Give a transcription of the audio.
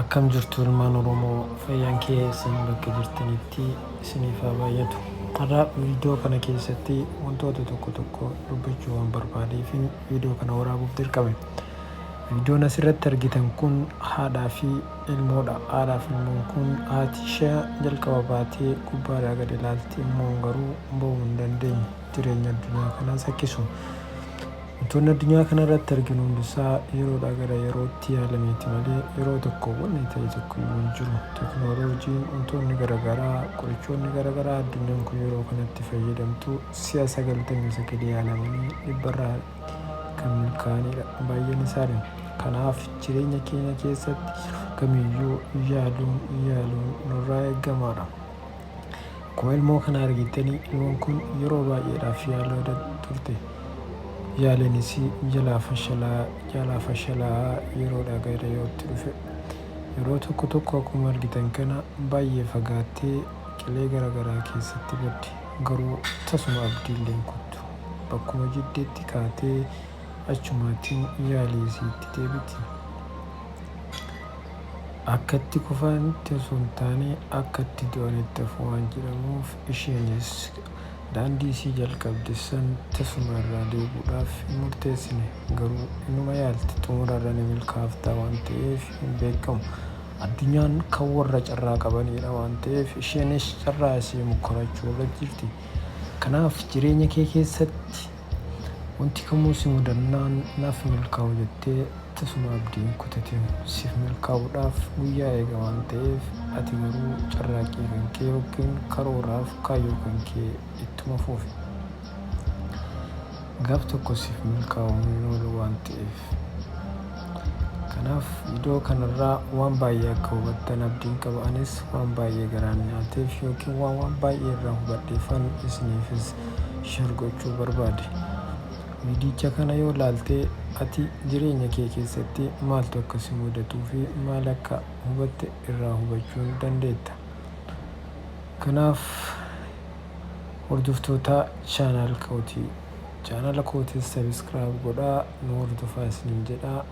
Akkam jirtu ilmaan Oromoo fayyaan keessan bakka jirtanitti isiniif haa baay'atu. Har'a viidiyoo kana keessatti wantoota tokko dubbachuu waan barbaadeef viidiyoo kana waraabuuf dirqame. Viidiyoon asirratti argitan kun haadhaa fi ilmoodha. Haadhaa fi ilmoon kun haati ishee jalqaba baatee gubbaadhaa gad ilaalti, ilmoon garuu bahuu hin dandeenye. Jireenya addunyaa kanaas akkisu. Wantoonni addunyaa kana irratti arginu hundisaa yeroodhaa gara yerootti yaalameeti malee yeroo tokko wanni ta'e tokko hin jiru. Teknooloojiin wantoonni garaagaraa qorichoonni garaagaraa addunyaan kun yeroo kanatti fayyadamtu si'a 99 yaalamanii dhibbarraa kan milkaa'anidha. Baay'een isaanii. Kanaaf jireenya keenya keessatti kamiyyuu yaaluun nurraa eegamaadha. Akkuma ilmoo kana argitanii ilmoon kun yeroo baay'eedhaaf yaalaa turte. Yaaliinis jalaa fashalaa yeroodhaa gara yerootti dhufe. Yeroo tokko akkuma argitan kana baay'ee fagaattee qilee garaagaraa keessatti baddi. Garuu tasuma abdiillee hin kuttu. Bakkuma jiddeetti kaatee achumaatiin yaalii isiitti deebiti. Akka itti kufanitti osoo hin taane akka itti du'anitti hafu waan jedhamuuf isheenis daandii isii jalqabde san tasuma irraa deebi'uudhaaf hin murteessine. Garuu inuma yaalti xumurarra ni milkaa'afta waan ta'eef hin beekamu. Addunyaan kan warra carraa qabanidha waan ta'eef isheenis carraa isii mukkorachuu irra jirti. Kanaaf jireenya kee keessatti wanti kamuu si mudannaan naaf milkaa'u jettee tasuma abdii hin kutatin. Siif milkaa'uudhaaf guyyaa eega waan ta'eef ati garuu carraaqqii kan kee yookiin karooraaf kaayyoo kan kee ittuma fufi. Gaaf tokko siif milkaa'uun hin oolu waan ta'eef. Kanaaf viidiyoo kanarraa waan baay'ee akka hubattan abdiin qaba. Anis waan baay'ee garaan nyaateef yookiin waan baay'ee irraa hubadheefan isiniifis share gochuu barbaade. Viidicha kana yoo ilaalte ati jireenya kee keessatti maaltu akka si mudatuu fi maal akka hubatte irraa hubachuu dandeetta. Kanaaf hordoftoota chaanala kootiis sabiskiraayib godhaa, nu hordofaa isiniin jedhaa.